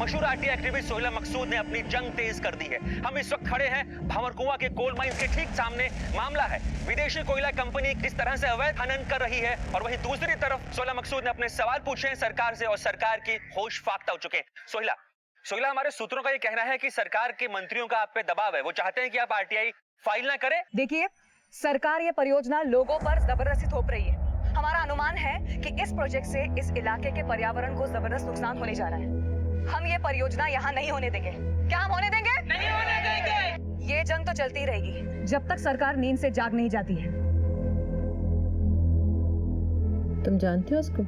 मशहूर RTI activist सोहेला मकसूद ने अपनी जंग तेज कर दी है। हम इस वक्त खड़े हैं भंवरकुआं के कोल माइंस के ठीक सामने। मामला है विदेशी कोयला कंपनी किस तरह से अवैध खनन कर रही है और वहीं दूसरी तरफ सोहेला मकसूद ने अपने सवाल पूछे हैं सरकार से और सरकार की होश फाख्ता हो चुके हैं। सोहेला, हमारे सूत्रों का ये कहना है कि सरकार के मंत्रियों का आप पे दबाव है, वो चाहते हैं कि आप आरटीआई फाइल ना करें। देखिए, सरकार ये परियोजना लोगों पर जबरदस्ती थोप रही है। हमारा अनुमान है कि इस प्रोजेक्ट से इस इलाके के पर्यावरण को जबरदस्त नुकसान होने जा रहा है। हम ये परियोजना यहाँ नहीं होने देंगे। क्या हम होने देंगे? नहीं होने देंगे। ये जंग तो चलती रहेगी जब तक सरकार नींद से जाग नहीं जाती है। तुम जानते हो उसको?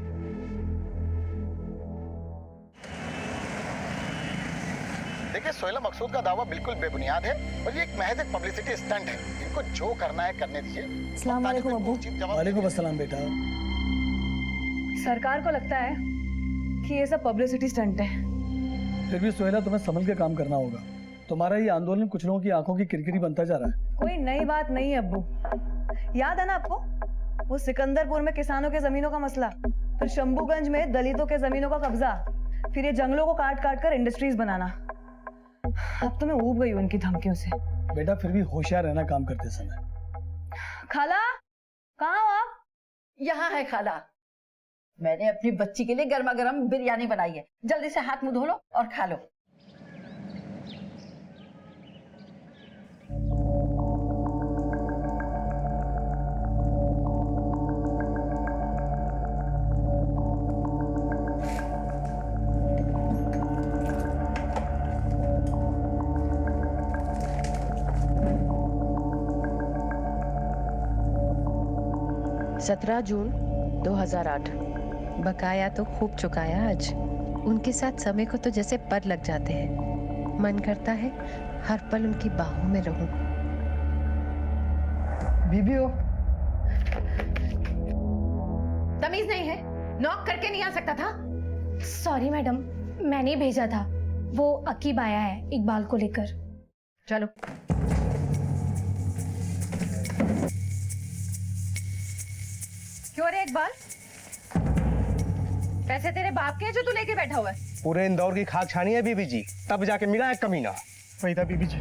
देखिए, सोहेला मकसूद का दावा बिल्कुल बेबुनियाद है और ये एक महज एक पब्लिसिटी स्टंट है। इनको जो करना है करने दीजिए। अस्सलाम वालेकुम अब्बू। वालेकुम अस्सलाम बेटा। सरकार को लगता है कि ये सब पब्लिसिटी स्टंट है। फिर भी सोहेला, तुम्हें संभल के काम करना होगा। तुम्हारा ये आंदोलन कुछ लोगों की आंखों की किरकिरी बनता जा रहा है। कोई नई बात नहीं है अब्बू। याद है ना आपको वो सिकंदरपुर में किसानों के जमीनों का मसला, फिर शंभूगंज में दलितों के जमीनों का कब्जा, फिर ये जंगलों को काट काट कर इंडस्ट्रीज बनाना। अब तो मैं ऊब गई हूँ इनकी धमकियों से। बेटा, फिर भी होशियार रहना काम करते समय। खाला, कहाँ हो आप? यहाँ है खाला। मैंने अपनी बच्ची के लिए गर्मा गर्म बिरयानी बनाई है। जल्दी से हाथ मुंह धो लो और खा लो। सत्रह जून 2008। बकाया तो खूब चुकाया आज। उनके साथ समय को तो जैसे पर लग जाते हैं। मन करता है हर पल उनकी बाहों में रहूं। बीबी हो? तमीज नहीं है? नॉक करके नहीं आ सकता था? सॉरी मैडम, मैंने ही भेजा था। वो अकीब आया है इकबाल को लेकर। चलो। क्यों रे इकबाल? पैसे तेरे बाप के हैं जो तू लेके बैठा हुआ है? पूरे इंदौर की खाक छानी है बीबी जी, तब जाके मिला है कमीना। वही था बीबी जी,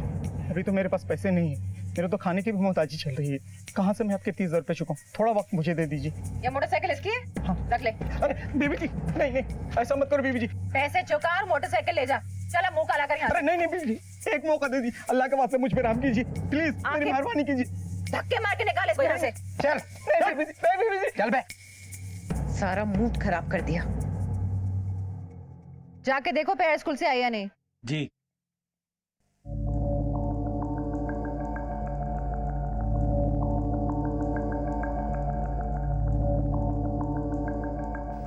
अभी तो मेरे पास पैसे नहीं है। मेरे तो खाने की भी मोहताजी चल रही है। कहाँ से मैं आपके 30,000 रुपए चुकाऊं? थोड़ा वक्त मुझे दे दीजिए। ये मोटरसाइकिल इसकी है? हाँ। रख ले। अरे बीबी जी, नहीं नहीं, ऐसा मत करो बीबी जी। पैसे चुका और मोटरसाइकिल ले जा। चल अब मुंह काला कर यहाँ से। अरे नहीं नहीं बीबी जी, एक मौका दे दीजिए। अल्लाह के वास्ते मुझ पे रहम कीजिए प्लीज, मेरी मेहरबानी कीजिए। धक्के मार के निकाले इसको यहाँ से। चल नहीं बीबी जी, नहीं बीबी जी। चल बे। सारा मूड खराब कर दिया। जाके देखो पैर स्कूल से आई या नहीं। जी।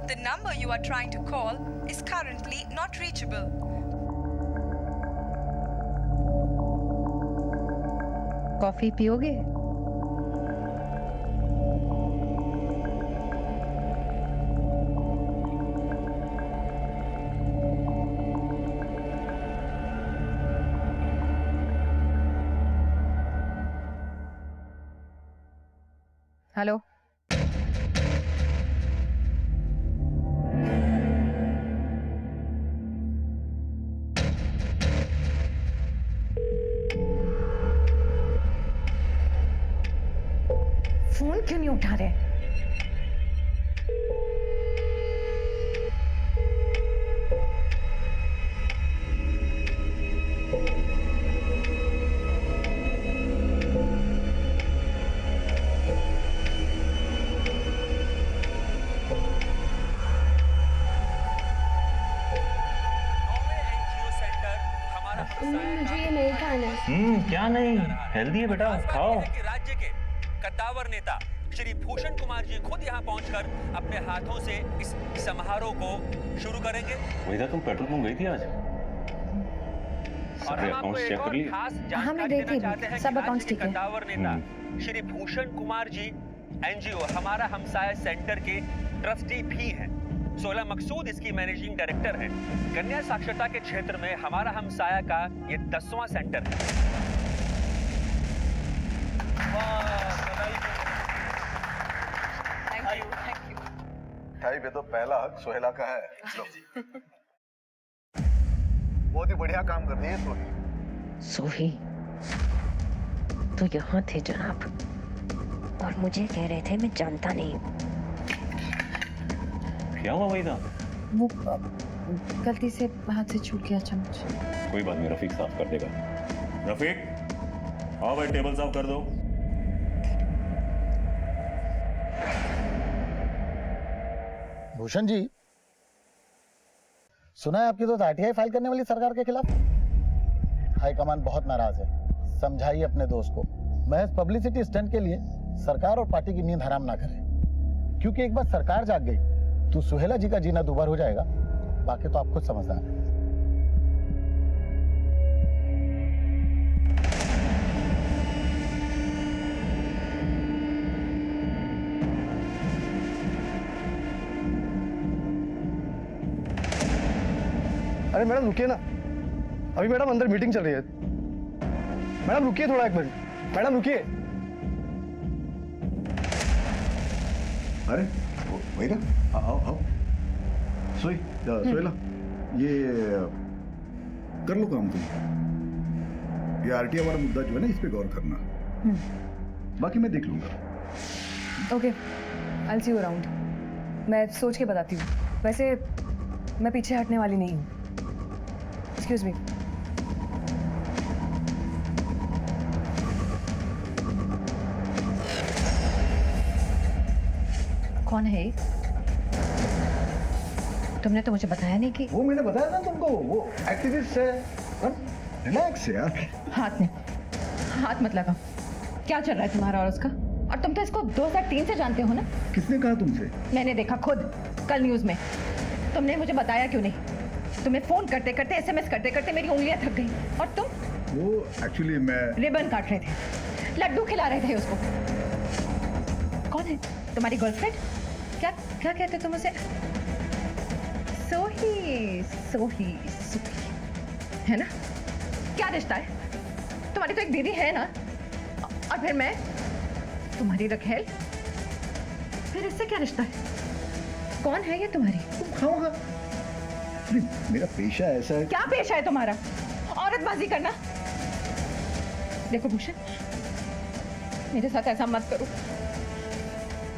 The number you are trying to call is currently not reachable. Coffee पियोगे? हेलो, फोन क्यों नहीं उठा रहे? मुझे ये नहीं खाना है। क्या नहीं, हेल्दी है बेटा, खाओ। राज्य के कद्दावर नेता श्री भूषण कुमार जी खुद यहाँ पहुंचकर अपने हाथों से इस समारोह को शुरू करेंगे। वही था, तुम पेट्रोल पंप गई थी आज? और हम आपको एक और खास जानकारी देना चाहते हैं कि राज्य के कद्दावर नेता श्री भूषण कुमार जी एनजीओ हमारा हमसाया सेंटर के ट्रस्टी भी हैं। सोहेला मकसूद इसकी मैनेजिंग डायरेक्टर है। कन्या साक्षरता के क्षेत्र में हमारा हमसाया का ये 10वां सेंटर है। Thank you. मिठाई पे तो पहला हक सोहेला का है। लो। बहुत ही बढ़िया काम कर रही है सोही। सोही तो यहाँ थे जनाब, और मुझे कह रहे थे मैं जानता नहीं। क्या हुआ वहीदा? वो गलती से हाथ से छूट गया चम्मच। कोई बात नहीं, रफीक साफ कर देगा। रफीक आओ भाई, टेबल साफ कर दो। भूषण जी, सुना है आपकी दोस्त आरटीआई फाइल करने वाली सरकार के खिलाफ। हाईकमान बहुत नाराज है, समझाइए अपने दोस्त को महज पब्लिसिटी स्टंट के लिए सरकार और पार्टी की नींद हराम ना करे, क्योंकि एक बार सरकार जाग गई तो सुहेला जी का जीना दुबार हो जाएगा। बाकी तो आप खुद समझदार हैं। अरे मैडम रुकिए ना, अभी मैडम अंदर मीटिंग चल रही है। मैडम रुकिए थोड़ा, एक मिनट मैडम रुकिए। अरे वही ना, आओ आओ। सोहेला, ये कर लो काम तुम। ये आरटीआई वाला मुद्दा जो है ना, इस पे गौर करना। बाकी मैं देख लूंगा। Okay, I see you around. मैं सोच के बताती हूँ। वैसे मैं पीछे हटने वाली नहीं हूँ। Excuse me. कौन है ये? तुमने तो मुझे बताया नहीं कि वो मैंने बताया ना तुमको, वो एक्टिविस्ट है। रिलैक्स यार। हाथ मत लगा। क्या चल रहा है तुम्हारा और उसका? और तुम तो इसको 2003 से जानते हो ना? किसने कहा तुमसे? मैंने देखा खुद कल न्यूज में। तुमने मुझे बताया क्यों नहीं? तुम्हें फोन करते करते, एसएमएस करते करते मेरी उंगलियां थक गई। और तुम? वो एक्चुअली मैं रिबन काट रहे थे, लड्डू खिला रहे थे उसको। कौन है तुम्हारी गर्लफ्रेंड? क्या क्या कहते तुम उसे? सोही सोही सोही है ना? क्या रिश्ता है? तुम्हारी तो एक दीदी है ना, और फिर मैं तुम्हारी रखेल। फिर इससे क्या रिश्ता है? कौन है ये तुम्हारी? तुम खाओगा। मेरा पेशा ऐसा है। क्या पेशा है तुम्हारा? औरतबाजी करना। देखो भूषण, मेरे साथ ऐसा मत करो,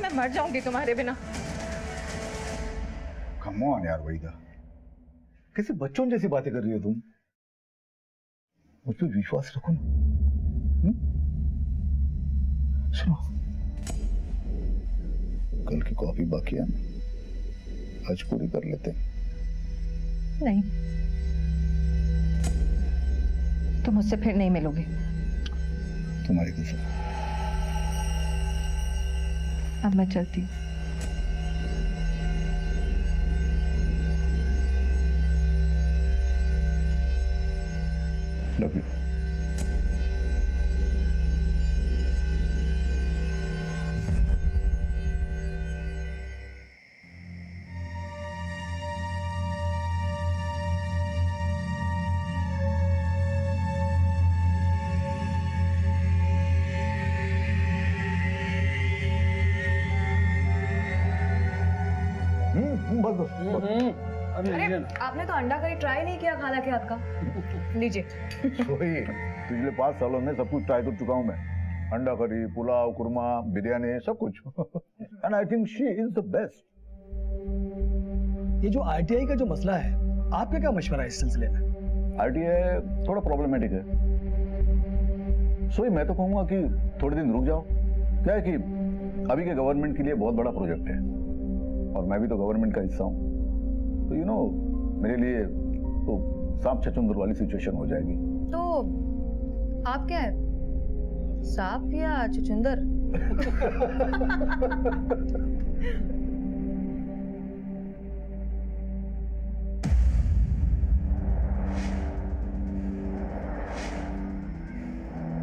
मैं मर जाऊंगी तुम्हारे बिना। कम ऑन यार वहीदा, कैसे बच्चों जैसी बातें कर रही हो तुम? मुझ पर विश्वास रखो ना। सुनो, कल की कॉफी बाकी है, आज पूरी कर लेते हैं। नहीं, तुम मुझसे फिर नहीं मिलोगे। तुम्हारी कसम। अब मैं चलती हूँ। Love you. बस अरे आपने तो अंडा करी ट्राई नहीं किया खाला के हाथ का। लीजिए। वही पिछले 5 सालों में सब कुछ ट्राई कर चुका हूँ मैं। अंडा करी, पुलाव, कुरमा, बिरयानी, सब कुछ। And I think she is the best. ये जो आरटीआई का जो मसला है, आपका क्या मशवरा है इस सिलसिले में? आरटीआई थोड़ा प्रॉब्लमेटिक है, सोई मैं तो कहूंगा कि थोड़े दिन रुक जाओ। क्या है कि अभी के गवर्नमेंट के लिए बहुत बड़ा प्रोजेक्ट है, और मैं भी तो गवर्नमेंट का हिस्सा हूँ, तो यू नो मेरे लिए तो सांप छछूंदर वाली सिचुएशन हो जाएगी। तो आप क्या है, सांप या छछूंदर?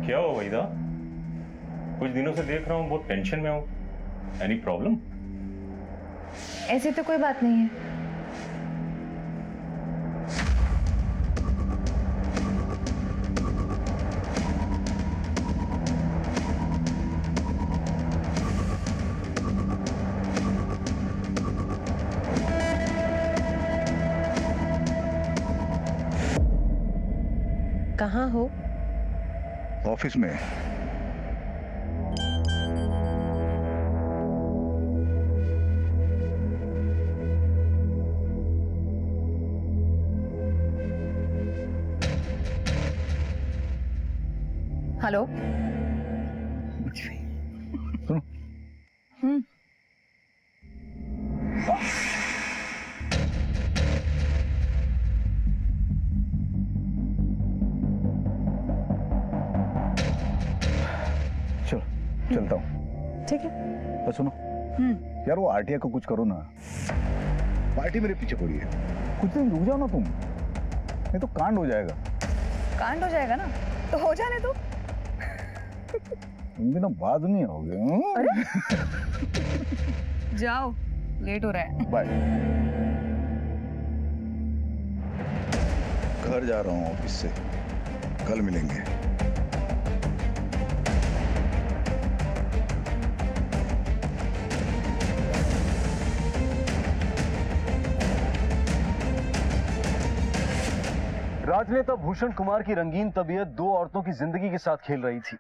क्या हुआ वहीदा? कुछ दिनों से देख रहा हूँ बहुत टेंशन में हूँ। Any problem? ऐसी तो कोई बात नहीं है। कहाँ हो? ऑफिस में। हेलो। सुनो। चलो चलता हूँ। ठीक है। तो सुनो यार, वो आरटीआई को कुछ करो ना। पार्टी मेरे पीछे पड़ी है, कुछ दिन रुक जाओ ना तुम, नहीं तो कांड हो जाएगा। कांड हो जाएगा ना तो हो जाने दो। इन दिनों बाद नहीं होगे। अरे जाओ, लेट हो रहा है। बाय। घर जा रहा हूँ ऑफिस से, कल मिलेंगे। राजनेता भूषण कुमार की रंगीन तबीयत दो औरतों की जिंदगी के साथ खेल रही थी।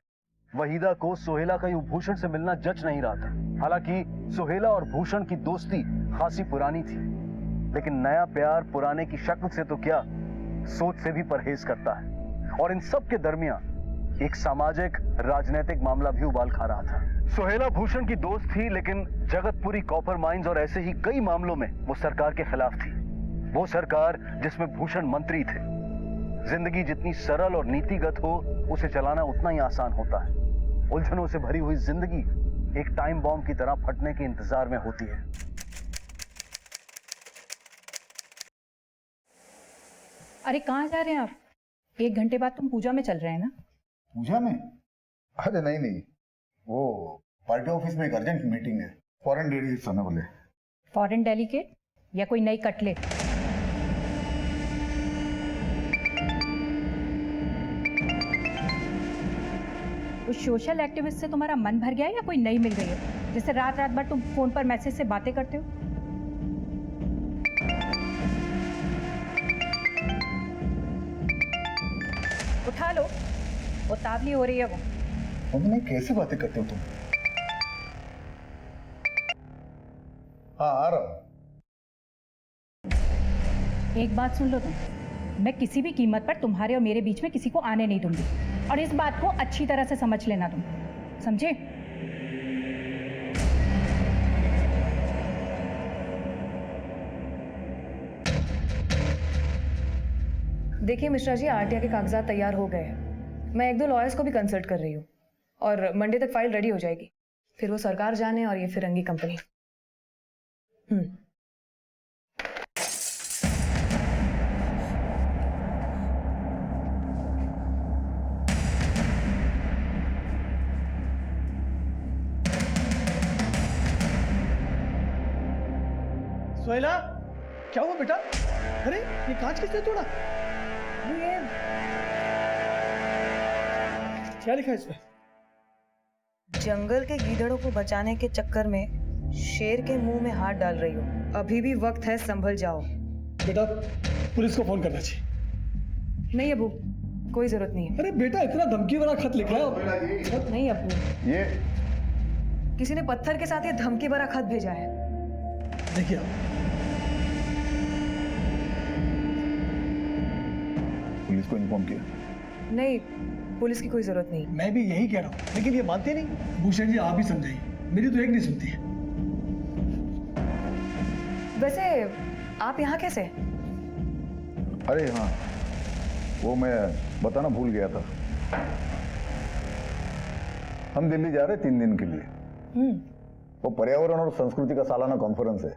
वहीदा को सोहेला का यूं भूषण से मिलना जच नहीं रहा था। हालांकि सोहेला और भूषण की दोस्ती खासी पुरानी थी, लेकिन नया प्यार पुराने की शक्ल से तो क्या, सोच से भी परहेज करता है। और इन सब के दरमियान एक सामाजिक राजनीतिक मामला भी उबाल खा रहा था। सोहेला भूषण की दोस्त थी, लेकिन जगतपुरी कॉपर माइंस और ऐसे ही कई मामलों में वो सरकार के खिलाफ थी। वो सरकार जिसमें भूषण मंत्री थे। जिंदगी जितनी सरल और नीतिगत हो, उसे चलाना उतना ही आसान होता है। उलझनों से भरी हुई जिंदगी एक टाइम बॉम्ब की तरह फटने के इंतजार में होती है। अरे कहाँ जा रहे हैं आप? 1 घंटे बाद तुम पूजा में चल रहे हैं ना? पूजा में? अरे नहीं नहीं, वो पार्टी ऑफिस में एक अर्जेंट मीटिंग है, फॉरेन डेलीगेट्स आने वाले। फॉरेन डेलीगेट या कोई नई कटलेट? उस सोशल एक्टिविस्ट से तुम्हारा मन भर गया है या कोई नई मिल गई है, जिससे रात रात भर तुम फोन पर मैसेज से बातें करते हो? उठा लो, उतावली हो रही है वो। मम्मी कैसी बातें करते हो तुम? हाँ आ रहा हूं। एक बात सुन लो तुम, मैं किसी भी कीमत पर तुम्हारे और मेरे बीच में किसी को आने नहीं दूंगी, और इस बात को अच्छी तरह से समझ लेना तुम, समझे? देखिए मिश्रा जी, आरटीआई के कागजात तैयार हो गए हैं। मैं 1-2 लॉयर्स को भी कंसल्ट कर रही हूँ और मंडे तक फाइल रेडी हो जाएगी। फिर वो सरकार जाने और ये फिरंगी कंपनी। सोहेला, क्या हुआ बेटा? अरे ये कांच किसने तोड़ा? ये क्या लिखा है इसमें? जंगल के गीदड़ों को बचाने के चक्कर में शेर के मुंह में हाथ डाल रही हो। अभी भी वक्त है, संभल जाओ। बेटा पुलिस को फोन करना चाहिए। नहीं अबू, कोई जरूरत नहीं है। अरे बेटा इतना धमकी भरा खत लिखा है। नहीं अबू, ये किसी ने पत्थर के साथ ये धमकी भरा खत भेजा है। देखिए पुलिस को इन्फॉर्म किया? नहीं, पुलिस की कोई जरूरत नहीं। मैं भी यही कह रहा हूँ, लेकिन ये मानते नहीं। भूषण जी आप ही समझाइए, मेरी तो एक नहीं सुनती है। वैसे आप यहाँ कैसे? अरे हाँ, वो मैं बताना भूल गया था। हम दिल्ली जा रहे 3 दिन के लिए। वो पर्यावरण और संस्कृति का सालाना कॉन्फ्रेंस है।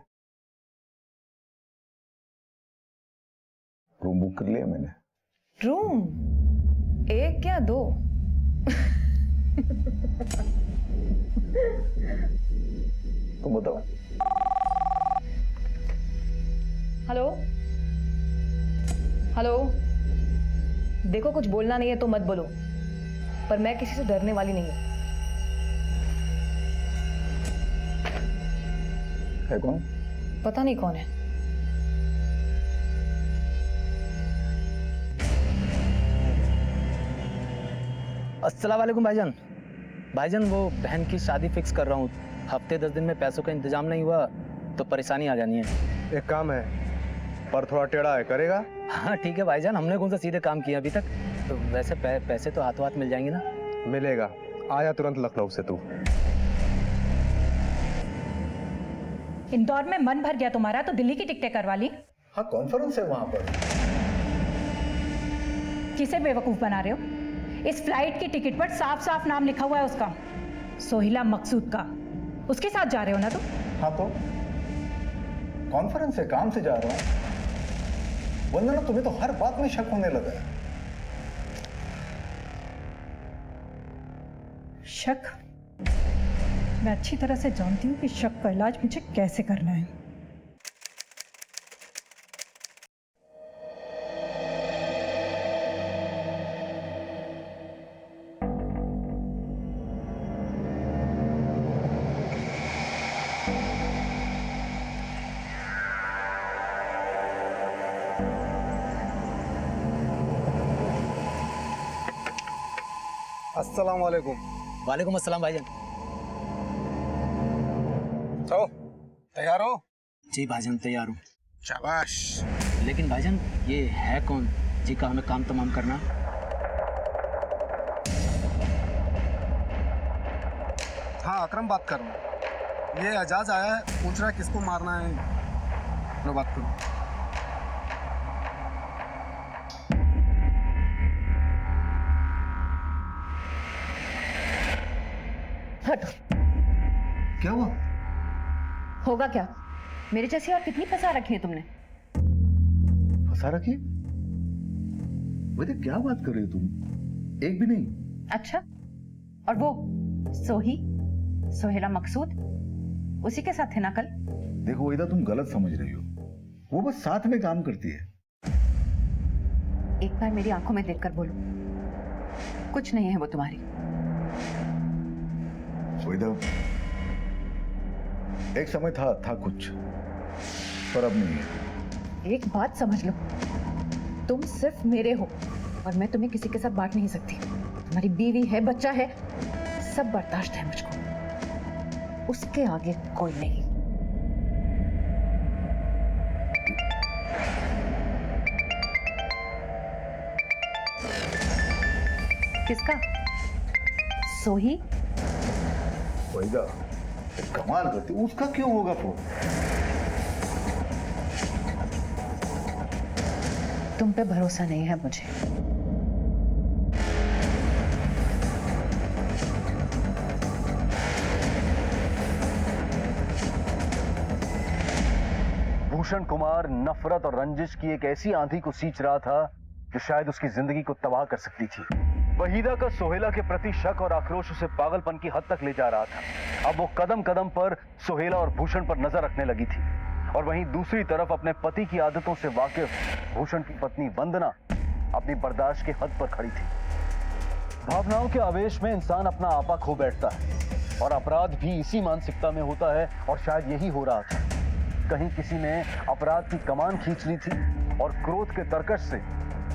रूम बुक कर लिया मैंने। रूम? 1 या 2? तुम बताओ। हेलो हेलो, देखो कुछ बोलना नहीं है तो मत बोलो, पर मैं किसी से डरने वाली नहीं हूँ। है कौन? पता नहीं कौन है। अस्सलाम वालेकुम भाईजान। भाईजान वो बहन की शादी फिक्स कर रहा हूँ, हफ्ते 10 दिन में पैसों का इंतजाम नहीं हुआ तो परेशानी आ जानी है। एक काम है, पर थोड़ा टेढ़ा है, करेगा? हाँ ठीक है भाईजान, हमने कौन सा सीधे काम किया अभी तक। तो वैसे पैसे तो हाथों हाथ मिल जाएंगे ना? मिलेगा, आया तुरंत लखनऊ से तू। इंदौर में मन भर गया तुम्हारा तो दिल्ली की टिकटें करवा ली। हाँ कॉन्फ्रेंस है वहां पर। किसे बेवकूफ बना रहे हो? इस फ्लाइट की टिकट पर साफ साफ नाम लिखा हुआ है उसका, सोहिला मकसूद का। उसके साथ जा रहे हो ना तुम? हाँ तो कॉन्फ्रेंस है, काम से जा रहा हूँ। वंदना तुम्हें तो हर बात में शक होने लगा है। शक? मैं अच्छी तरह से जानती हूँ कि शक का इलाज मुझे कैसे करना है। अस्सलाम वालेकुम। वालेकुम अस्सलाम भाईजान। तो तैयार हो? जी भाईजान तैयार हूँ। शाबाश। लेकिन भाईजान ये है कौन जी का हमें काम तमाम करना? हाँ अकरम बात कर रहा हूँ। ये एजाज आया है, पूछ रहा है किसको मारना है। लो बात करो। हटो। क्या हुआ? होगा क्या? मेरे जैसी और कितनी फंसा रखी है तुमने? फंसा रखी? वैसे क्या बात कर रही हो तुम? एक भी नहीं। अच्छा, और वो सोहेला मकसूद उसी के साथ थे ना कल? देखो वहीदा तुम गलत समझ रही हो, वो बस साथ में काम करती है। एक बार मेरी आंखों में देखकर बोलो, कुछ नहीं है वो तुम्हारी। वहीदा एक समय था कुछ, पर अब नहीं है। एक बात समझ लो, तुम सिर्फ मेरे हो और मैं तुम्हें किसी के साथ बांट नहीं सकती। तुम्हारी बीवी है, बच्चा है, सब बर्दाश्त है मुझको, उसके आगे कोई नहीं। किसका? सोही? वहीदा कमाल करती, उसका क्यों होगा फोन? तुम पे भरोसा नहीं है मुझे। भूषण कुमार नफरत और रंजिश की एक ऐसी आंधी को सींच रहा था जो शायद उसकी जिंदगी को तबाह कर सकती थी। वहीदा का सोहेला के प्रति शक और आक्रोश उसे पागलपन की हद तक ले जा रहा था। अब वो कदम कदम पर सोहेला और भूषण पर नजर रखने लगी थी, और वहीं दूसरी तरफ अपने पति की आदतों से वाकिफ भूषण की पत्नी वंदना अपनी बर्दाश्त के हद पर खड़ी थी। भावनाओं के आवेश में इंसान अपना आपा खो बैठता है, और अपराध भी इसी मानसिकता में होता है, और शायद यही हो रहा था। कहीं किसी ने अपराध की कमान खींच ली थी और क्रोध के तरकश से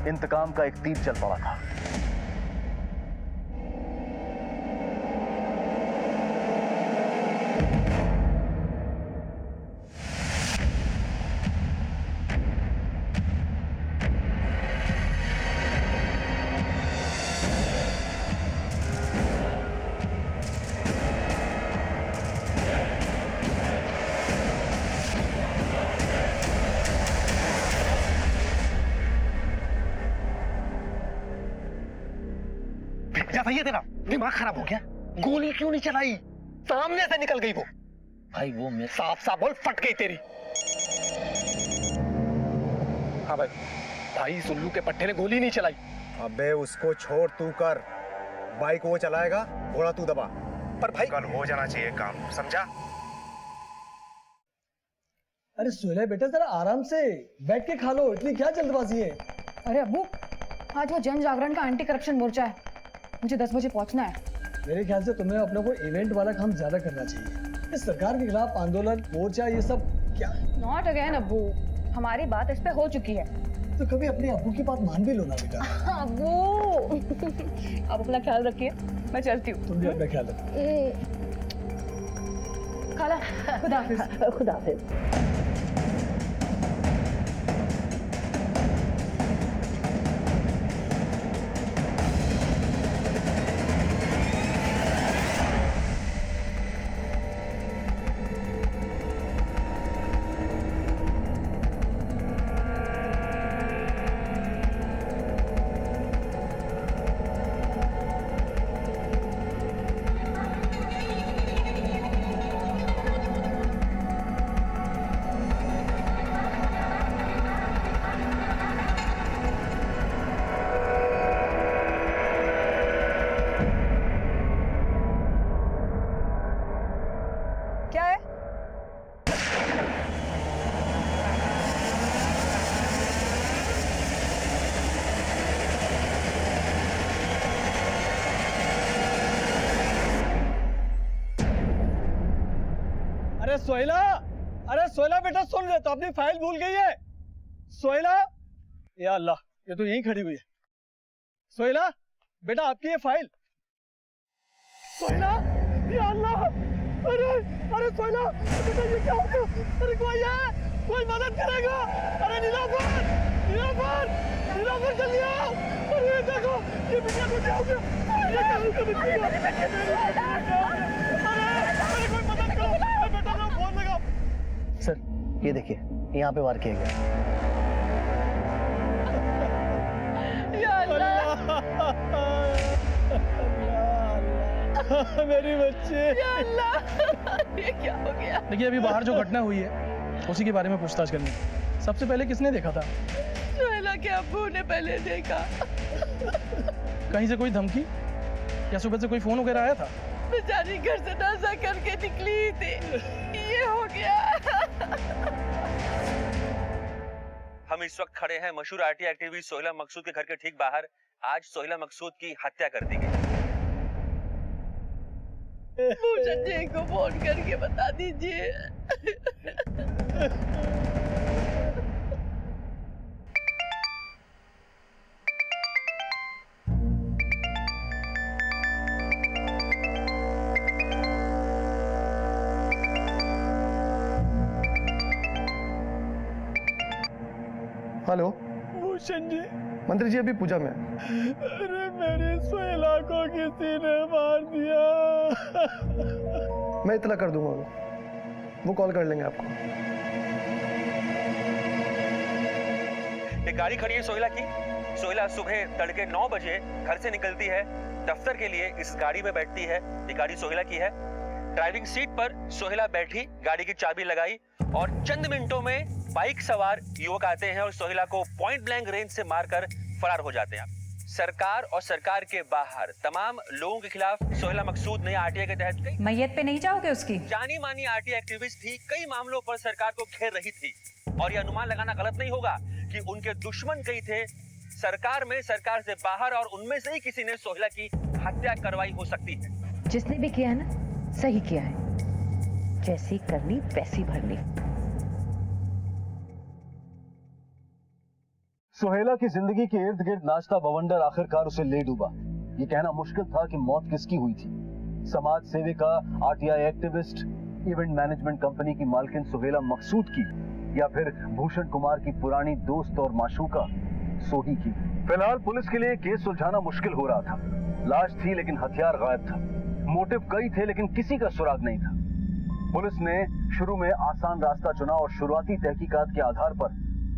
इंतकाम का एक तीर चल पड़ा था। भैया तेरा दिमाग खराब हो गया? गोली क्यों नहीं चलाई? सामने से निकल गई वो। भाई वो मैं साफ साफ बोल, फट गई तेरी। हाँ भाई सुल्लू के पट्टे ने गोली नहीं चलाई। अबे उसको छोड़, तू कर। बाइक वो चलाएगा, घोड़ा तू दबा। पर भाई कल हो जाना चाहिए काम, समझा? अरे सोहेला बेटा जरा आराम से बैठ के खा लो, इतनी क्या जल्दबाजी है? अरे अब्बू, आज वो जन जागरण का एंटी करप्शन मोर्चा है, मुझे 10 बजे पहुंचना है। मेरे ख्याल से तुम्हें अपने को इवेंट वाला काम ज्यादा करना चाहिए। इस सरकार के खिलाफ आंदोलन, मोर्चा, ये सब क्या? नॉट अगेन अब्बू, हमारी बात इस पे हो चुकी है। तो कभी अपने अब्बू की बात मान भी लो ना बेटा। अब्बू आप अपना ख्याल रखिए, मैं चलती हूँ। तुम भी अपना ख्याल रखो। खाला खुदा हाफिज। खुदा हाफिज। क्या है? अरे सोहेला, अरे सोहेला बेटा सुन ले, तो अपनी फाइल भूल गई है। सोहेला, या अल्लाह, ये तो यहीं खड़ी हुई है। सोहेला बेटा आपकी ये फाइल। सोहेला, या अल्लाह, अरे अरे सोहेला बेटा ये क्या हो गया? अरे कोई है, कोई मदद करेगा? अरे नीलाफर, नीलाफर, नीलाफर जल्दी आओ। अरे देखो ये बिटिया को क्या हो गया? ये क्या हो गया बिटिया को? अरे कोई मदद करो, बेटा को फोन लगाओ। सर ये देखिए, यहाँ पे वार किया गया। या अल्लाह, मेरी बच्ची। या अल्लाह, ये क्या हो गया? देखिए अभी बाहर जो घटना हुई है उसी के बारे में पूछताछ करनी है। सबसे पहले किसने देखा था? सोहेला के अब्बू ने पहले देखा। कहीं से कोई धमकी या सुबह से कोई फोन वगैरह आया था? बेचारी घर से नाजा करके निकली थी, ये हो गया। हम इस वक्त खड़े हैं मशहूर आरटी एक्टिविस्ट सोहेला मकसूद के घर के ठीक बाहर। आज सोहेला मकसूद की हत्या कर दी गई। भूषण जी को फोन करके बता दीजिए। हेलो भूषण जी। मंत्री जी अभी पूजा में। अरे मेरी सोहेला को किसी ने मार दिया। मैं इतना कर दूंगा, वो कॉल कर लेंगे आपको। एक गाड़ी खड़ी है सोहेला की। सोहेला सुबह तड़के 9 बजे घर से निकलती है, दफ्तर के लिए इस गाड़ी में बैठती है। ये गाड़ी सोहेला की है। ड्राइविंग सीट पर सोहेला बैठी, गाड़ी की चाबी लगाई और चंद मिनटों में बाइक सवार युवक आते हैं और सोहेला को पॉइंट ब्लैंक रेंज से मारकर फरार हो जाते हैं। सरकार और सरकार के बाहर तमाम लोगों के खिलाफ सोहेला मकसूद ने आरटीआई के तहत कई मैयत पे नहीं जाओगे उसकी? जानी मानी आरटीआई एक्टिविस्ट थी, कई मामलों पर सरकार को घेर रही थी और ये अनुमान लगाना गलत नहीं होगा कि उनके दुश्मन कई थे सरकार में, सरकार से बाहर, और उनमें से ही किसी ने सोहेला की हत्या करवाई हो सकती है। जिसने भी किया है ना, सही किया है। जैसी करनी वैसी भरनी। सुहेला की जिंदगी के इर्द गिर्द नाचता बवंडर आखिरकार उसे ले डूबा। ये कहना मुश्किल था कि मौत किसकी हुई थी। समाज सेविका, RTI activist, event management company की मालकिन सुहेला मकसूद की, या फिर भूषण कुमार की पुरानी दोस्त और माशूका सोही की। फिलहाल पुलिस के लिए केस सुलझाना मुश्किल हो रहा था। लाश थी लेकिन हथियार गायब था। मोटिव कई थे लेकिन किसी का सुराग नहीं था। पुलिस ने शुरू में आसान रास्ता चुना और शुरुआती तहकीकात के आधार पर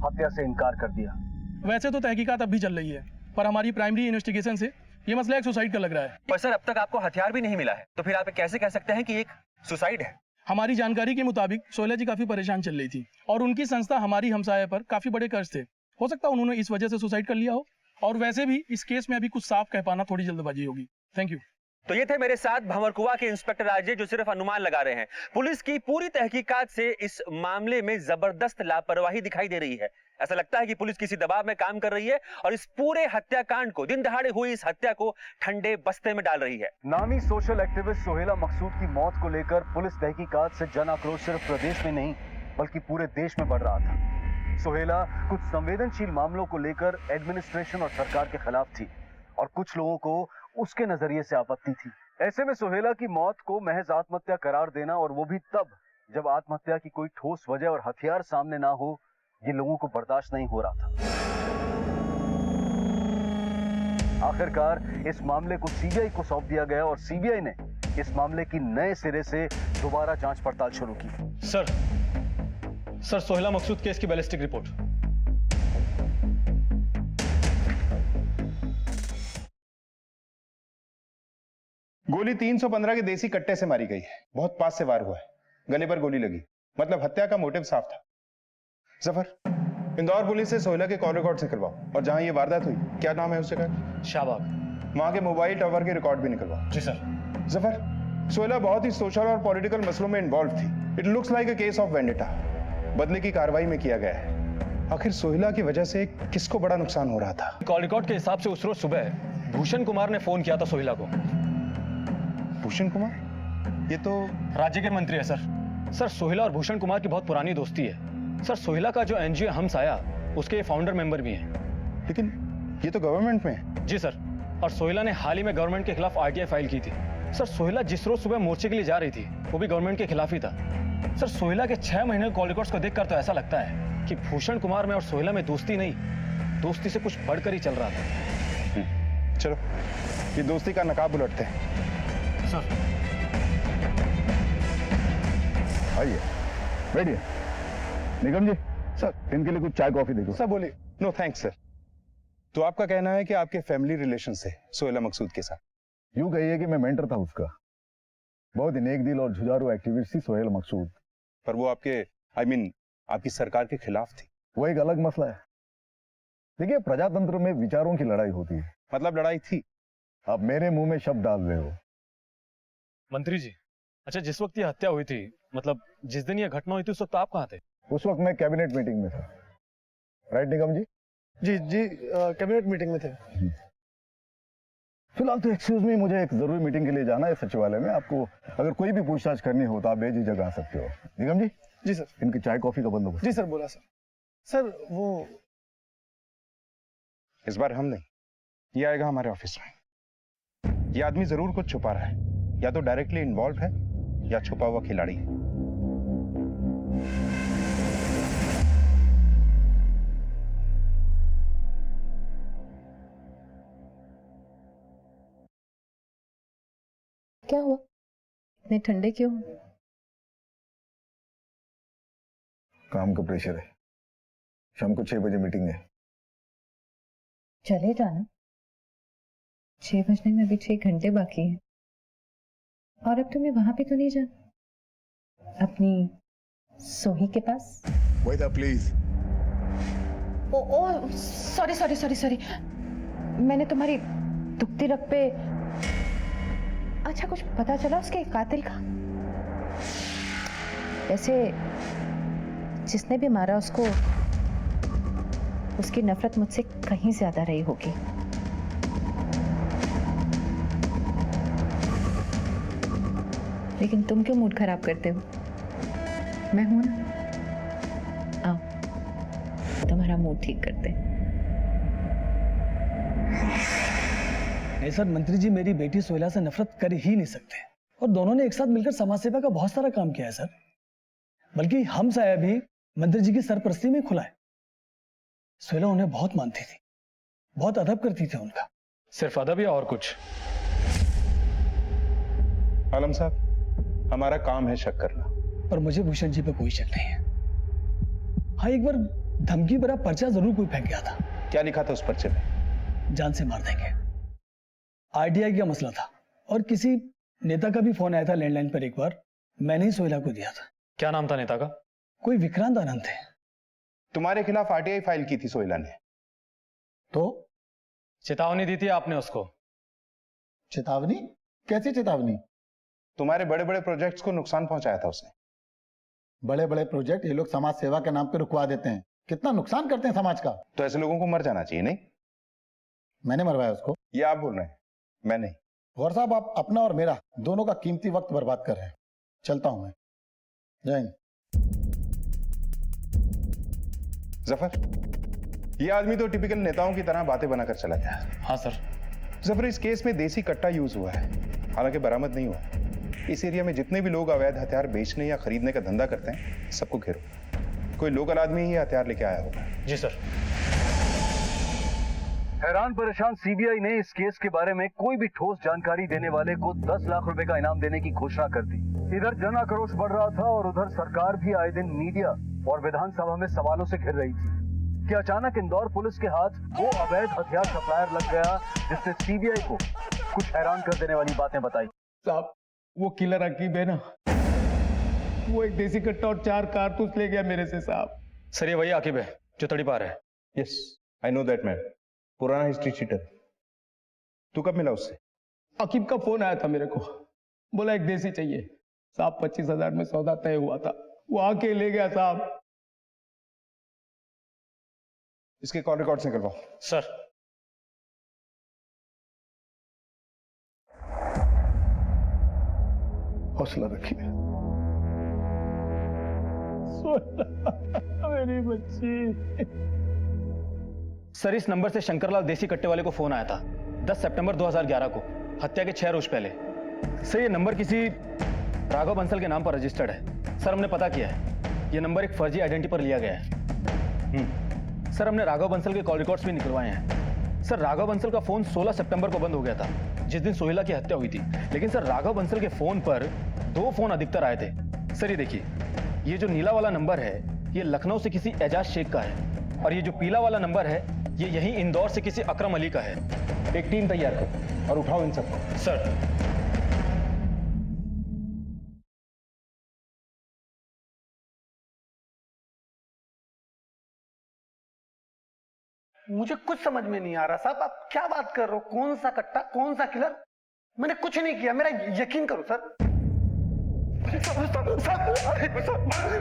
हत्या से इनकार कर दिया। वैसे तो तहकीकात अब भी चल रही है, पर हमारी प्राइमरी इन्वेस्टिगेशन से ये मसला एक सुसाइड का लग रहा है। पर सर अब तक आपको हथियार भी नहीं मिला है, तो फिर आप कैसे कह सकते हैं कि एक सुसाइड है? हमारी जानकारी के मुताबिक सोहेला जी काफी परेशान चल रही थी और उनकी संस्था हमारी हमसाया पर काफी बड़े कर्ज थे। हो सकता है उन्होंने इस वजह से सुसाइड कर लिया हो, और वैसे भी इस केस में अभी कुछ साफ कह पाना थोड़ी जल्दबाजी होगी। Thank you. तो ये थे मेरे साथ भंवरकुआ के इंस्पेक्टर राजे, जो सिर्फ अनुमान लगा रहे हैं। पुलिस की पूरी तहकीकात से इस मामले में जबरदस्त लापरवाही दिखाई दे रही है। ऐसा लगता है कि पुलिस किसी दबाव में काम कर रही है और इस पूरे हत्याकांड को, दिन दहाड़े हुई इस हत्या को ठंडे बस्ते में डाल रही है। नामी सोशल एक्टिविस्ट सोहेला मकसूद की मौत को लेकर पुलिस तहकीकात से जन आक्रोश सिर्फ प्रदेश में नहीं बल्कि पूरे देश में बढ़ रहा था। सोहेला कुछ संवेदनशील मामलों को लेकर एडमिनिस्ट्रेशन और सरकार के खिलाफ थी और कुछ लोगों को उसके नजरिए से आपत्ति थी। ऐसे में सोहेला की मौत को महज आत्महत्या करार देना, और वो भी तब जब आत्महत्या की कोई ठोस वजह और हथियार सामने ना हो, ये लोगों को बर्दाश्त नहीं हो रहा था। आखिरकार इस मामले को सीबीआई को सौंप दिया गया और सीबीआई ने इस मामले की नए सिरे से दोबारा जांच पड़ताल शुरू की। सर सोहेला मकसूद केस की बैलिस्टिक रिपोर्ट। गोली 315 के देसी कट्टे से मारी गई है। बहुत पास से वार हुआ है। गले पर गोली लगी, मतलब हत्या का मोटिव साफ था। जफर, इंदौर पुलिस से सोहेला के कॉल रिकॉर्ड से करवाओ, और जहां ये वारदात हुई, क्या नाम है उस जगह? शाहबाग। वहां के मोबाइल टावर के रिकॉर्ड भी निकलवाओ। जी सर। जफर, सोहेला बहुत ही सोशल और पॉलिटिकल मसलों में इन्वॉल्व थी। It looks like a case of vendetta. बदले की कार्रवाई में किया गया है। आखिर सोहेला की वजह से किसको बड़ा नुकसान हो रहा था? कॉल रिकॉर्ड के हिसाब से उस रोज सुबह भूषण कुमार ने फोन किया था सोहेला को। भूषण कुमार? ये तो राज्य के मंत्री है सर सोहेला और भूषण कुमार की बहुत पुरानी दोस्ती है। सर सोहेला का जो एनजीओ हम साया, उसके फाउंडर मेंबर भी हैं। लेकिन ये तो गवर्नमेंट में है। जी सर, और सोहेला ने हाल ही में गवर्नमेंट के खिलाफ आरटीआई फाइल की थी। सर सोहेला जिस रोज सुबह मोर्चे के लिए जा रही थी, वो भी गवर्नमेंट के खिलाफ ही था। सर सोहेला के 6 महीने कॉल रिकॉर्ड्स को देखकर तो ऐसा लगता है कि भूषण कुमार में और सोहेला में दोस्ती नहीं, दोस्ती से कुछ बढ़कर ही चल रहा था। चलो ये दोस्ती का नकाब उलटते हैं। सर आइए, बैठिए। निगम जी, सर इनके लिए कुछ चाय कॉफी देखो। सर बोलिए। No thanks sir. तो आपका कहना है कि आपके फैमिली रिलेशन से सोहेला मकसूद के साथ? यूं कहिए कि मैं मेंटर था उसका। बहुत ही नेक दिल और जुझारू एक्टिविस्ट थी सोहेल मकसूद। पर वो आपके आपकी सरकार के खिलाफ थी। वो एक अलग मसला है। देखिए, प्रजातंत्र में विचारों की लड़ाई होती है। मतलब लड़ाई थी? आप मेरे मुंह में शब्द डाल रहे हो। मंत्री जी, अच्छा जिस वक्त ये हत्या हुई थी, मतलब जिस दिन ये घटना हुई थी, उस वक्त आप कहाँ थे? उस वक्त मैं कैबिनेट मीटिंग में था। राइट निगम जी? जी कैबिनेट मीटिंग में थे। फिलहाल तो एक्सक्यूज मी, मुझे एक जरूरी मीटिंग के लिए जाना है सचिवालय में। आपको अगर कोई भी पूछताछ करनी हो तो आप बेझिझक आ सकते हो। निगम जी? जी सर। इनकी चाय कॉफी का बंदोबस्त। जी सर, बोला सर वो इस बार हम नहीं, ये आएगा हमारे ऑफिस में। ये आदमी जरूर कुछ छुपा रहा है, या तो डायरेक्टली इन्वॉल्व है या छुपा हुआ खिलाड़ी है। क्या हुआ? इतने ठंडे क्यों? काम का प्रेशर है। शाम को 6 बजे मीटिंग है। चले जाना। 6 बजने में अभी 6 घंटे बाकी हैं। और अब तुम्हें वहां पे तो नहीं जाना अपनी सोही के पास? वेदा प्लीज। O sorry. मैंने तुम्हारी दुखती रग पे। अच्छा, कुछ पता चला उसके कातिल का? वैसे जिसने भी मारा उसको, उसकी नफरत मुझसे कहीं ज्यादा रही होगी। लेकिन तुम क्यों मूड खराब करते हो? मैं हूं ना, आओ तुम्हारा मूड ठीक करते। नहीं सर, मंत्री जी मेरी बेटी सोहेला से नफरत कर ही नहीं सकते, और दोनों ने एक साथ मिलकर समाज सेवा का बहुत सारा काम किया है सर। बल्कि हम साया भी मंत्री जी की सरपरस्ती में खुला है। सोहेला उन्हें बहुत मानती थी, बहुत अदब करती थी उनका। सिर्फ अदब या और कुछ? आलम साहब, हमारा काम है शक करना। पर मुझे भूषण जी पे कोई शक नहीं है। हाँ, एक बार धमकी भरा पर्चा जरूर कोई फेंक गया था। क्या लिखा था उस पर्चे में? जान से मार देंगे। आरटीआई का मसला था, और किसी नेता का भी फोन आया था लैंडलाइन पर। एक बार मैंने ही सोहेला को दिया था। क्या नाम था नेता का? कोई विक्रांत आनंद थे। तुम्हारे खिलाफ आरटीआई फाइल की थी सोहेला ने। तो चेतावनी दी थी आपने उसको? चेतावनी? कैसी चेतावनी? तुम्हारे बड़े बड़े प्रोजेक्ट्स को नुकसान पहुंचाया था उसने। बड़े बड़े प्रोजेक्ट ये लोग समाज सेवा के नाम पे रुकवा देते हैं। कितना नुकसान करते हैं समाज का। तो ऐसे लोगों को मर जाना चाहिए, नहीं? मैंने मरवाया उसको? ये आप बोल रहे हैं, मैं नहीं। गौर साहब, आप अपना और मेरा दोनों का कीमती वक्त बर्बाद कर रहे हैं। चलता हूं मैं। जय हिंद। जफर, ये आदमी तो टिपिकल नेताओं की तरह बातें बनाकर चला गया। हाँ सर। जफर, इस केस में देसी कट्टा यूज हुआ है, हालांकि बरामद नहीं हुआ। इस एरिया में जितने भी लोग अवैध हथियार बेचने या खरीदने का धंधा करते हैं, सबको घेरो। कोई लोकल आदमी ही हथियार लेके आया होगा। जी सर। हैरान परेशान सीबीआई ने इस केस के बारे में कोई भी ठोस जानकारी देने वाले को 10 लाख रुपए का इनाम देने की घोषणा कर दी। इधर जन आक्रोश बढ़ रहा था और उधर सरकार भी आए दिन मीडिया और विधानसभा में सवालों से घिर रही थी कि अचानक इंदौर पुलिस के हाथ वो अवैध हथियार सप्लायर लग गया जिसने सीबीआई को कुछ हैरान कर देने वाली बातें बताई। साहब, वो किलर अकीब है ना, वो एक देसी कट्टा और 4 कारतूस ले गया मेरे से साहब। सर, ये वही आकिब है जो तड़ीपार है। Yes, I know that man. पुराना हिस्ट्री शीटर। तू कब मिला उससे? अकीब का फोन आया था मेरे को, बोला एक देसी चाहिए साहब। 25,000 में सौदा तय हुआ था, वो आके ले गया साहब। इसके कॉल रिकॉर्ड से करवाओ। सर। हौसला रखिए। मेरी बच्ची। सर, इस नंबर से शंकरलाल देसी कट्टे वाले को फोन आया था 10 सितंबर 2011 को, हत्या के 6 रोज पहले। सर, ये नंबर किसी राघव बंसल के नाम पर रजिस्टर्ड है। सर, हमने पता किया है, ये नंबर एक फर्जी आइडेंटिटी पर लिया गया है। सर, हमने राघव बंसल के कॉल रिकॉर्ड्स भी निकलवाए हैं। सर, राघव बंसल का फोन 16 सितंबर को बंद हो गया था, जिस दिन सोहेला की हत्या हुई थी। लेकिन सर, राघव बंसल के फोन पर 2 फोन अधिकतर आए थे। सर, ये देखिए, ये जो नीला वाला नंबर है, ये लखनऊ से किसी एजाज शेख का है, और ये जो पीला वाला नंबर है, ये यहीं इंदौर से किसी अकरम अली का है। एक टीम तैयार करो और उठाओ इन सबको। सर। मुझे कुछ समझ में नहीं आ रहा साहब, आप क्या बात कर रहे हो? कौन सा कट्टा, कौन सा किलर? मैंने कुछ नहीं किया, मेरा यकीन करो सर।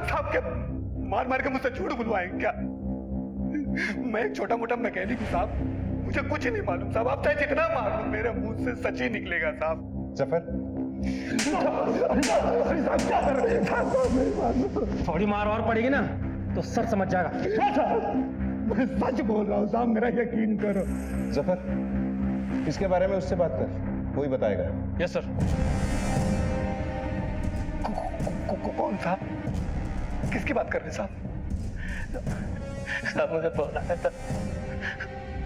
साहब क्या मार मार के मुझसे झूठ बुलवाएंगे क्या? मैं एक छोटा मोटा मैकेनिक हूँ साहब, मुझे कुछ नहीं मालूम साहब। आप चाहे जितना मार लो, मेरे मुंह से सच ही निकलेगा साहब। जफर, थोड़ी मार और पड़ेगी ना तो सर समझ जाएगा। मैं सच बोल रहा हूँ साहब, मेरा यकीन करो। जफर, इसके बारे में उससे बात कर, वही बताएगा। Yes sir. कौन साहब? किसकी बात कर रहे हैं साहब? साहब, मुझे फोन आया था,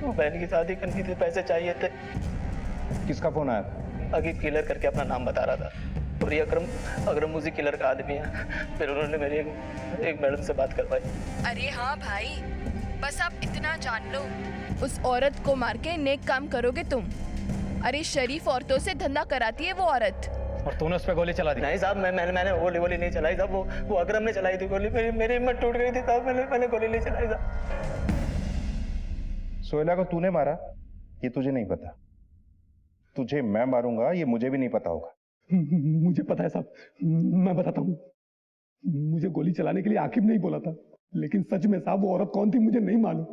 बहन की शादी करनी थी, पैसे चाहिए थे। किसका फोन आया था? अकीब किलर करके अपना नाम बता रहा था, और ये अकरम उसी किलर का आदमी है। फिर उन्होंने मेरी एक मैडम से बात करवाई। अरे हाँ भाई, बस आप इतना जान लो, उस औरत को मार के नेक काम करोगे तुम। अरे शरीफ औरतों से धंधा कराती है वो औरत। और तूने उस पर गोली चला दी? नहीं साहब, मैंने गोली नहीं चलाई साहब, वो अकरम ने चलाई थी गोली। मेरी हिम्मत टूट गई थी साहब, मैंने गोली नहीं चलाई साहब। सोहेला को तूने मारा, ये तुझे नहीं पता। तुझे मैं मारूंगा, ये मुझे भी नहीं पता होगा। मुझे पता है साहब, मैं बताता हूँ। मुझे गोली चलाने के लिए आकिब नहीं बोला था, लेकिन सच में साहब वो औरत कौन थी मुझे नहीं मालूम।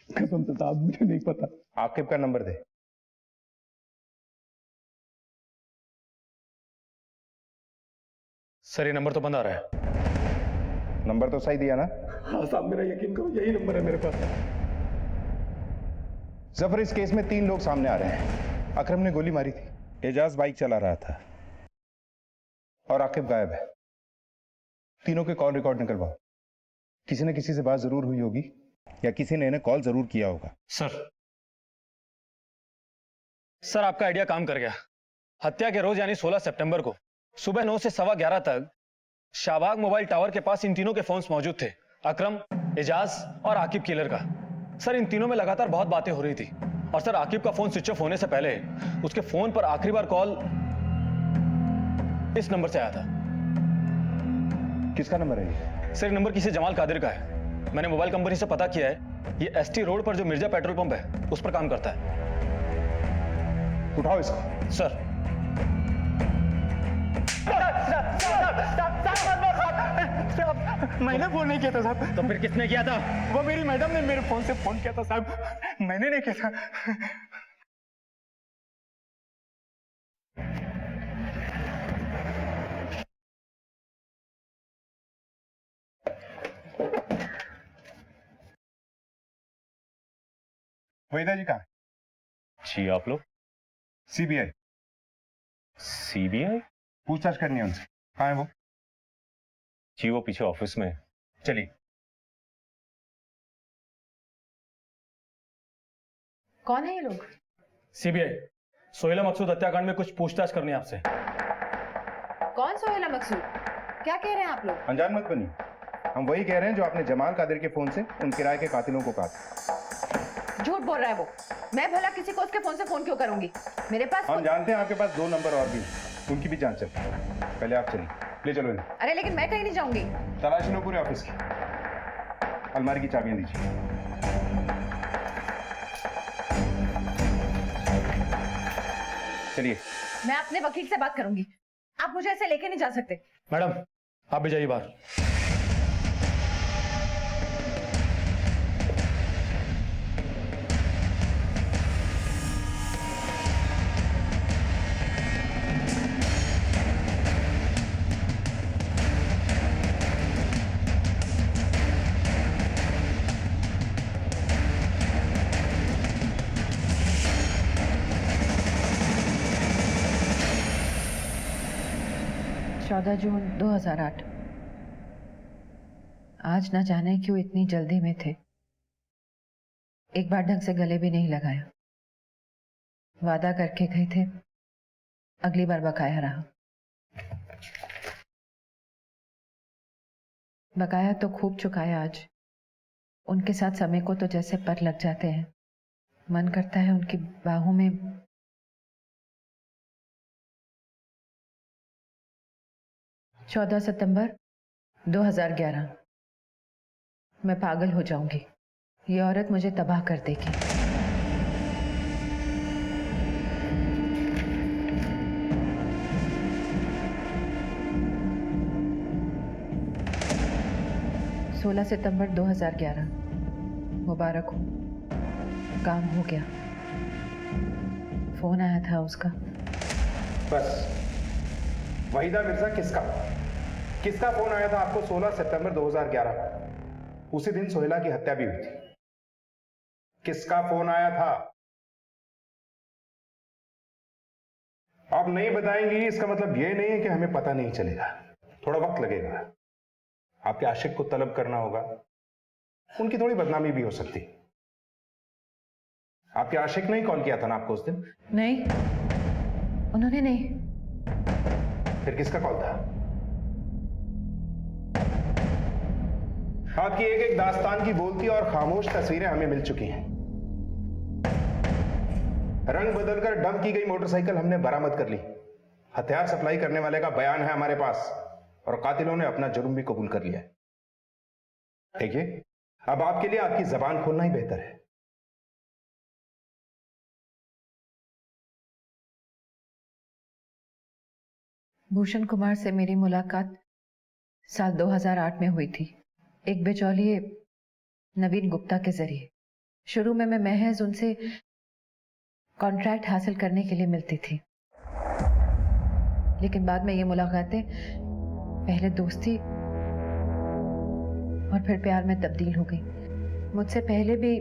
कसम से साहब, मुझे नहीं पता। आकिब का नंबर दे। सर, ये नंबर तो बंद आ रहा है। नंबर तो सही दिया ना? हाँ साहब, मेरा यकीन करो, यही नंबर है मेरे पास। जफर, इस केस में 3 लोग सामने आ रहे हैं। अकरम ने गोली मारी थी, एजाज बाइक चला रहा था, और आकिब गायब है। तीनों के कॉल रिकॉर्ड निकलवाओ। किसी न किसी से बात जरूर हुई होगी, या किसी ने इन्हें कॉल जरूर किया होगा। सर, आपका आइडिया काम कर गया। हत्या के रोज यानी 16 सितंबर को सुबह 9 से 11:15 तक शाहबाग मोबाइल टावर के पास इन तीनों के फोन्स मौजूद थे, अकरम, एजाज और आकिब किलर का। सर, इन तीनों में लगातार बहुत बातें हो रही थी, और सर आकिब का फोन स्विच ऑफ होने से पहले उसके फोन पर आखिरी बार कॉल इस नंबर से आया था। किसका नंबर है ये? सर, नंबर किसी जमाल कादिर का है। मैंने मोबाइल कंपनी से पता किया है, ये एसटी रोड पर जो मिर्जा पेट्रोल पंप है उस पर काम करता है। उठाओ इसको। सर। मैंने फोन नहीं किया था साहब। तो फिर किसने किया था? वो मेरी मैडम ने मेरे फोन से फोन किया था साहब, मैंने नहीं किया था। वहीदा जी कहाँ है? जी आप लोग? सीबीआई। सीबीआई? पूछताछ करनी है उनसे। कहाँ है वो? जी वो पीछे ऑफिस में है। चलिए। कौन है ये लोग? सीबीआई, सोहेला मकसूद हत्याकांड में कुछ पूछताछ करनी है आपसे। कौन सोहेला मकसूद? क्या कह रहे हैं आप लोग? अनजान मत बनिए, हम वही कह रहे हैं जो आपने जमाल कादिर के फोन से उन किराए के कातिलों को कहा। झूठ बोल रहा है वो। मैं भला किसी को उसके फोन से फोन क्यों करूंगी? मेरे पास हम जानते हैं आपके पास 2 नंबर और भी, उनकी भी जांच चलती है। पहले आप चलिए, ले चलो इन्हें। अरे लेकिन मैं कहीं नहीं जाऊंगी। तलाशी लो पूरे ऑफिस की। अलमारी की चाबियां दीजिए। चलिए। मैं अपने वकील से बात करूंगी। आप मुझे ऐसे लेके नहीं जा सकते। मैडम आप भी जाइए बाहर। जून 2008। आज न जाने क्यों इतनी जल्दी में थे। एक बार ढंग से गले भी नहीं लगाया। वादा करके गए थे, अगली बार बकाया रहा। बकाया तो खूब चुकाया आज। उनके साथ समय को तो जैसे पर लग जाते हैं। मन करता है उनकी बाहों में 14 सितंबर 2011। मैं पागल हो जाऊंगी। ये औरत मुझे तबाह कर देगी। सोलह सितंबर 2011। मुबारक हो, काम हो गया। फोन आया था उसका। बस वहीदा मिर्जा किसका फोन आया था आपको 16 सितंबर 2011 को? उसी दिन सोहेला की हत्या भी हुई थी। किसका फोन आया था? आप नहीं बताएंगी इसका मतलब यह नहीं है कि हमें पता नहीं चलेगा। थोड़ा वक्त लगेगा। आपके आशिक को तलब करना होगा, उनकी थोड़ी बदनामी भी हो सकती। आपके आशिक ने ही कॉल किया था ना आपको उस दिन? नहीं, उन्होंने नहीं। फिर किसका कॉल था? आपकी एक एक दास्तान की बोलती और खामोश तस्वीरें हमें मिल चुकी हैं। रंग बदलकर डंप की गई मोटरसाइकिल हमने बरामद कर ली। हथियार सप्लाई करने वाले का बयान है हमारे पास और कातिलों ने अपना जुर्म भी कबूल कर लिया है। देखिए, अब आपके लिए आपकी जबान खोलना ही बेहतर है। भूषण कुमार से मेरी मुलाकात साल 2008 में हुई थी, एक बिचौलिए नवीन गुप्ता के जरिए। शुरू में मैं महज उनसे कॉन्ट्रैक्ट हासिल करने के लिए मिलती थी, लेकिन बाद में ये मुलाकातें पहले दोस्ती और फिर प्यार में तब्दील हो गई। मुझसे पहले भी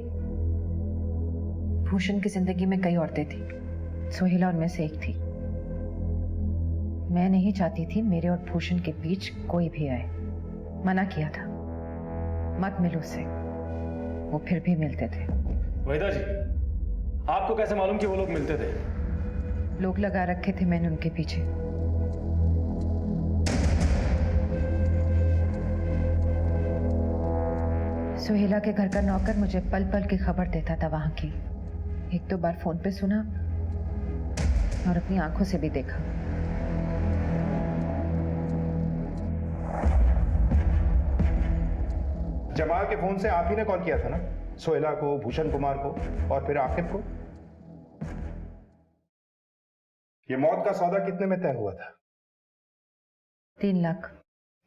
भूषण की जिंदगी में कई औरतें थी, सोहेला उनमें से एक थी। मैं नहीं चाहती थी मेरे और भूषण के बीच कोई भी आए। मना किया था, मत मिलो उससे। वो फिर भी मिलते थे। वहीदा जी, आपको कैसे मालूम कि वो लोग मिलते थे? लोग लगा रखे थे मैंने उनके पीछे। सोहेला के घर का नौकर मुझे पल पल की खबर देता था वहां की। एक दो बार फोन पे सुना और अपनी आंखों से भी देखा। जमाल के फोन से आप ही ने कॉल किया था ना सोहेला को, भूषण कुमार को और फिर आकिब को? ये मौत का सौदा कितने में तय हुआ था? 3 लाख।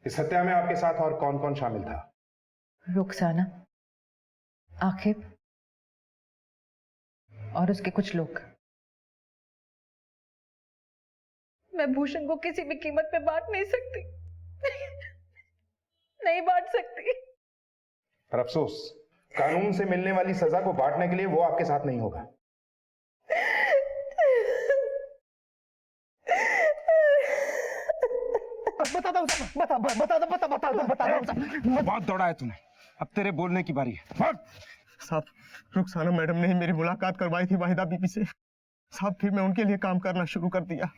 इस हत्या में आपके साथ और कौन कौन शामिल था? रुखसाना, आकिब और उसके कुछ लोग। मैं भूषण को किसी भी कीमत पे बांट नहीं सकती। नहीं बांट सकती। पर अफसोस कानून से मिलने वाली सजा को बांटने के लिए वो आपके साथ नहीं होगा। बहुत दौड़ा है तूने, अब तेरे बोलने की बारी है। साहब, रुखसाना मैडम ने ही मेरी मुलाकात करवाई थी वाहिदा बीबी से। साहब, फिर मैं उनके लिए काम करना शुरू कर दिया।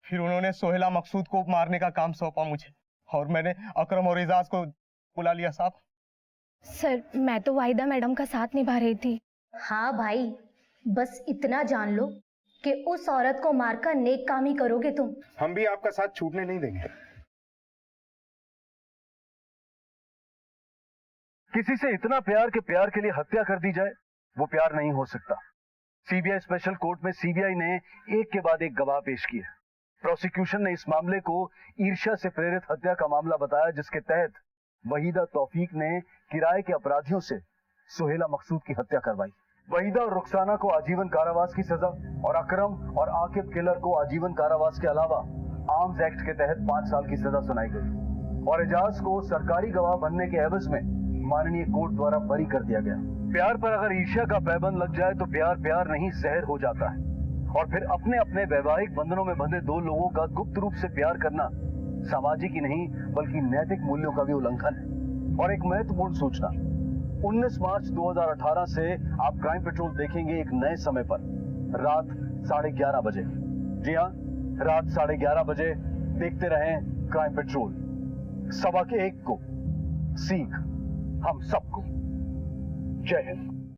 फिर उन्होंने सोहेला मकसूद को मारने का काम सौंपा मुझे, और मैंने अकरम और एजाज को बुला लिया। साहब सर, मैं तो वाहिदा मैडम का साथ निभा रही थी। हाँ भाई, बस इतना जान लो कि उस औरत को मारकर नेक काम ही करोगे तुम। हम भी आपका साथ छूटने नहीं देंगे। किसी से इतना प्यार के प्यार के लिए हत्या कर दी जाए, वो प्यार नहीं हो सकता। सीबीआई स्पेशल कोर्ट में सीबीआई ने एक के बाद एक गवाह पेश किए। प्रोसिक्यूशन ने इस मामले को ईर्ष्या से प्रेरित हत्या का मामला बताया, जिसके तहत वहीदा तौफीक ने किराए के अपराधियों से सोहेला मकसूद की हत्या करवाई। वहीदा और रुखसाना को आजीवन कारावास की सजा और अकरम और आकिब किलर को आजीवन कारावास के अलावा आर्म्स एक्ट के तहत 5 साल की सजा सुनाई गई और एजाज को सरकारी गवाह बनने के एवज में माननीय कोर्ट द्वारा बरी कर दिया गया। प्यार पर अगर ईर्ष्या का पैबंद लग जाए तो प्यार प्यार नहीं जहर हो जाता है, और फिर अपने अपने वैवाहिक बंधनों में बंधे दो लोगों का गुप्त रूप से प्यार करना सामाजिक ही नहीं बल्कि नैतिक मूल्यों का भी उल्लंघन है। और एक महत्वपूर्ण सूचना, 19 मार्च 2018 से आप क्राइम पेट्रोल देखेंगे एक नए समय पर, रात 11:30 बजे। जी हाँ, रात 11:30 बजे देखते रहें क्राइम पेट्रोल। 1:15 को सीख हम सबको। जय हिंद।